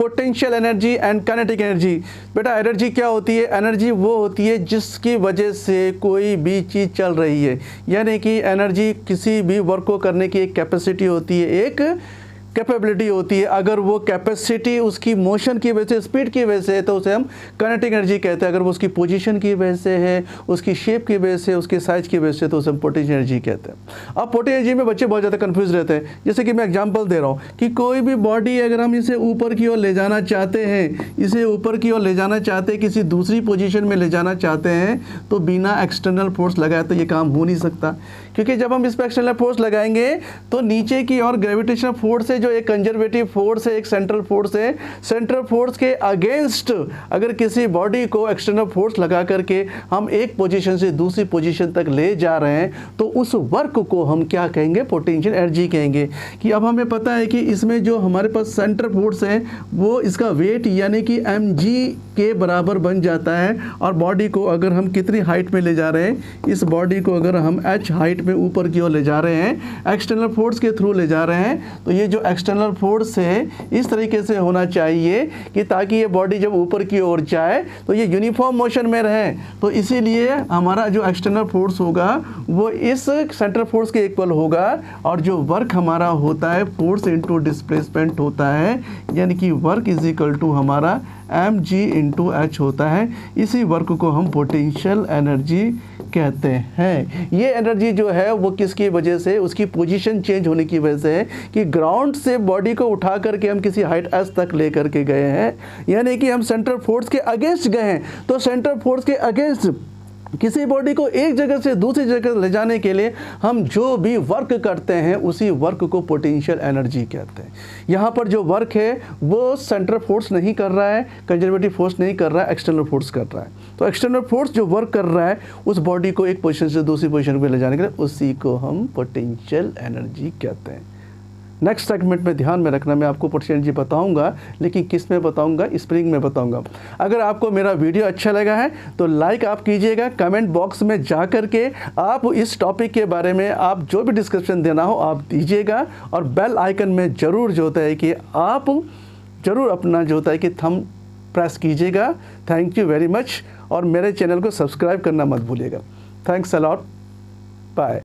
Potential energy and kinetic energy. बेटा energy क्या होती है? एनर्जी वो होती है जिसकी वजह से कोई भी चीज़ चल रही है, यानी कि एनर्जी किसी भी वर्क को करने की एक कैपेसिटी होती है, एक कैपेबिलिटी होती है। अगर वो कैपेसिटी उसकी मोशन की वजह से, स्पीड की वजह से है, तो उसे हम काइनेटिक एनर्जी कहते हैं। अगर वो उसकी पोजीशन की वजह से है, उसकी शेप की वजह से, उसके साइज की वजह से, तो उसे हम पोटेंशियल एनर्जी कहते हैं। अब पोटेंशियल एनर्जी में बच्चे बहुत ज़्यादा कंफ्यूज रहते हैं। जैसे कि मैं एग्जांपल दे रहा हूँ कि कोई भी बॉडी अगर हम इसे ऊपर की ओर ले जाना चाहते हैं, इसे ऊपर की ओर ले जाना चाहते हैं, किसी दूसरी पोजीशन में ले जाना चाहते हैं, तो बिना एक्सटर्नल फोर्स लगाए तो ये काम हो नहीं सकता। क्योंकि जब हम इस पर एक्सटर्नल फोर्स लगाएंगे तो नीचे की और ग्रेविटेशनल फोर्स है जो एक कंजर्वेटिव फोर्स है, एक सेंट्रल फोर्स है, सेंट्रल फोर्स के अगेंस्ट अगर किसी बॉडी को एक्सटर्नल फोर्स लगा करके हम एक पोजीशन से दूसरी पोजीशन तक ले जा रहे हैं, तो उस वर्क को हम क्या कहेंगे? पोटेंशियल एनर्जी कहेंगे। कि अब हमें पता है कि इसमें जो हमारे पास सेंट्रल फोर्स है वो इसका वेट यानी कि mg के बराबर बन जाता है। और बॉडी को अगर हम कितनी हाइट में ले जा रहे हैं, इस बॉडी को अगर हम h हाइट में ऊपर की ओर ले जा रहे हैं, एक्सटर्नल फोर्स के थ्रू ले जा रहे हैं, तो ये जो एक्सटर्नल फोर्स है इस तरीके से होना चाहिए कि ताकि ये बॉडी जब ऊपर की ओर जाए तो ये यूनिफॉर्म मोशन में रहे। तो इसीलिए हमारा जो एक्सटर्नल फोर्स होगा वो इस सेंट्रल फोर्स के इक्वल होगा, और जो वर्क हमारा होता है फोर्स इनटू डिस्प्लेसमेंट होता है, यानी कि वर्क इज इक्वल टू हमारा mg इंटू एच होता है। इसी वर्क को हम पोटेंशियल एनर्जी कहते हैं। ये एनर्जी जो है वो किसकी वजह से? उसकी पोजीशन चेंज होने की वजह से है कि ग्राउंड से बॉडी को उठा करके हम किसी हाइट s तक ले करके गए हैं, यानी कि हम सेंट्रल फोर्स के अगेंस्ट गए हैं। तो सेंट्रल फोर्स के अगेंस्ट किसी बॉडी को एक जगह से दूसरी जगह ले जाने के लिए हम जो भी वर्क करते हैं उसी वर्क को पोटेंशियल एनर्जी कहते हैं। यहाँ पर जो वर्क है वो सेंट्रल फोर्स नहीं कर रहा है, कंजर्वेटिव फोर्स नहीं कर रहा है, एक्सटर्नल फोर्स कर रहा है। तो एक्सटर्नल फोर्स जो वर्क कर रहा है उस बॉडी को एक पोजीशन से दूसरी पोजीशन पर ले जाने के लिए, उसी को हम पोटेंशियल एनर्जी कहते हैं। नेक्स्ट सेगमेंट में ध्यान में रखना, मैं आपको पोटेंशियल एनर्जी बताऊंगा, लेकिन किस में बताऊंगा? स्प्रिंग में बताऊंगा। अगर आपको मेरा वीडियो अच्छा लगा है तो लाइक आप कीजिएगा, कमेंट बॉक्स में जा कर के आप इस टॉपिक के बारे में आप जो भी डिस्क्रिप्शन देना हो आप दीजिएगा, और बेल आइकन में ज़रूर जो होता है कि आप ज़रूर अपना जो होता है कि थंब प्रेस कीजिएगा। थैंक यू वेरी मच, और मेरे चैनल को सब्सक्राइब करना मत भूलिएगा। Thanks a lot, bye.